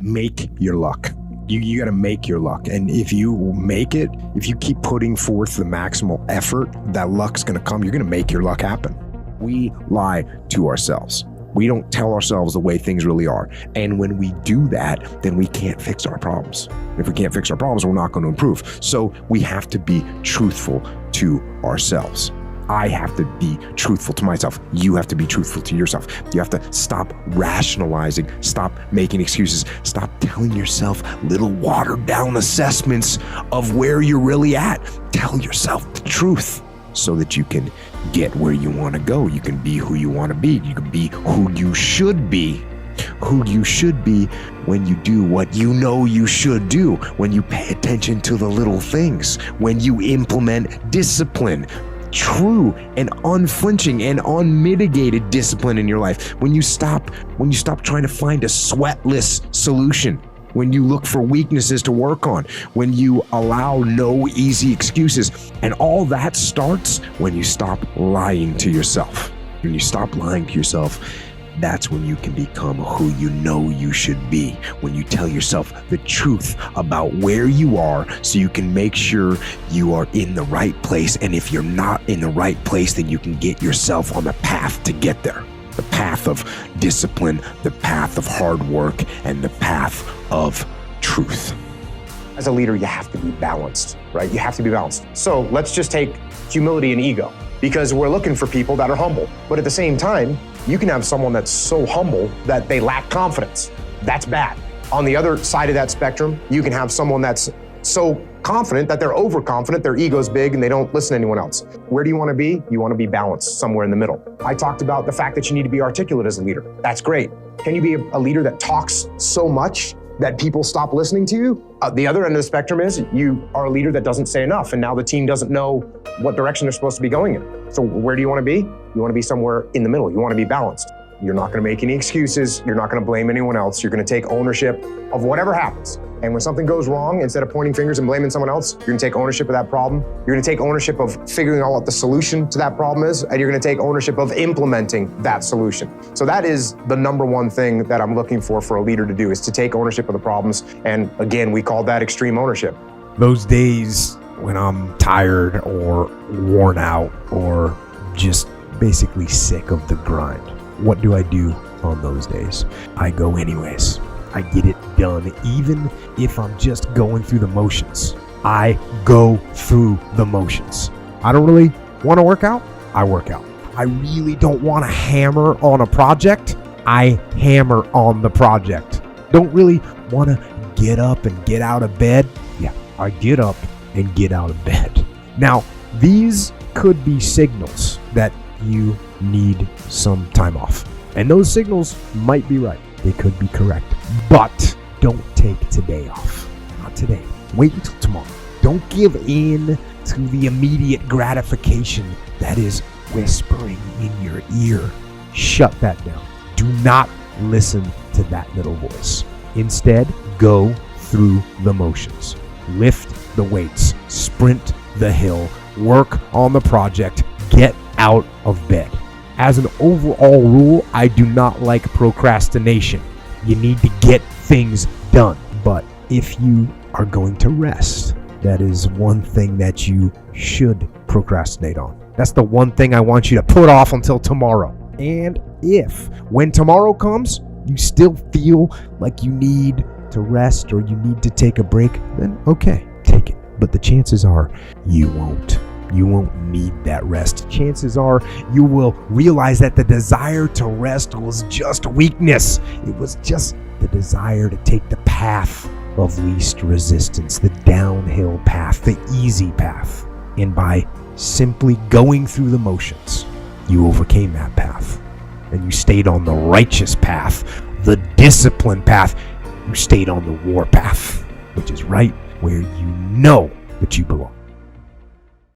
make your luck. You got to make your luck. And if you make it, if you keep putting forth the maximal effort, that luck's going to come. You're going to make your luck happen. We lie to ourselves. We don't tell ourselves the way things really are. And when we do that, then we can't fix our problems. If we can't fix our problems, we're not going to improve. So we have to be truthful to ourselves. I have to be truthful to myself. You have to be truthful to yourself. You have to stop rationalizing, stop making excuses, stop telling yourself little watered down assessments of where you're really at. Tell yourself the truth so that you can get where you want to go. You can be who you want to be. You can be who you should be. Who you should be when you do what you know you should do, when you pay attention to the little things, when you implement discipline, true and unflinching and unmitigated discipline in your life, when you stop trying to find a sweatless solution, when you look for weaknesses to work on, when you allow no easy excuses. And all that starts when you stop lying to yourself. When you stop lying to yourself, that's when you can become who you know you should be. When you tell yourself the truth about where you are so you can make sure you are in the right place. And if you're not in the right place, then you can get yourself on the path to get there. The path of discipline, the path of hard work, and the path of truth. As a leader, you have to be balanced, right? You have to be balanced. So let's just take humility and ego, because we're looking for people that are humble. But at the same time, you can have someone that's so humble that they lack confidence. That's bad. On the other side of that spectrum, you can have someone that's so confident that they're overconfident, their ego's big, and they don't listen to anyone else. Where do you want to be? You want to be balanced, somewhere in the middle. I talked about the fact that you need to be articulate as a leader. That's great. Can you be a leader that talks so much that people stop listening to you? The other end of the spectrum is you are a leader that doesn't say enough, and now the team doesn't know what direction they're supposed to be going in. So where do you want to be? You want to be somewhere in the middle. You want to be balanced. You're not going to make any excuses. You're not going to blame anyone else. You're going to take ownership of whatever happens. And when something goes wrong, instead of pointing fingers and blaming someone else, you're going to take ownership of that problem. You're going to take ownership of figuring out what the solution to that problem is, and you're going to take ownership of implementing that solution. So that is the number one thing that I'm looking for a leader to do, is to take ownership of the problems. And again, we call that extreme ownership. Those days when I'm tired or worn out or just basically sick of the grind, what do I do on those days? I go anyways. I get it done, even if I'm just going through the motions. I go through the motions. I don't really want to work out. I work out. I really don't want to hammer on a project. I hammer on the project. Don't really want to get up and get out of bed. Yeah, I get up and get out of bed. Now, these could be signals that you need some time off. And those signals might be right. They could be correct. But don't take today off. Not today. Wait until tomorrow. Don't give in to the immediate gratification that is whispering in your ear. Shut that down. Do not listen to that little voice. Instead, go through the motions. Lift the weights. Sprint the hill. Work on the project. Get out of bed. As an overall rule, I do not like procrastination. You need to get things done. But if you are going to rest, that is one thing that you should procrastinate on. That's the one thing I want you to put off until tomorrow. And if, when tomorrow comes, you still feel like you need to rest or you need to take a break, then okay, take it. But the chances are you won't. You won't need that rest. Chances are you will realize that the desire to rest was just weakness. It was just the desire to take the path of least resistance, the downhill path, the easy path. And by simply going through the motions, you overcame that path. And you stayed on the righteous path, the disciplined path. You stayed on the war path, which is right where you know that you belong.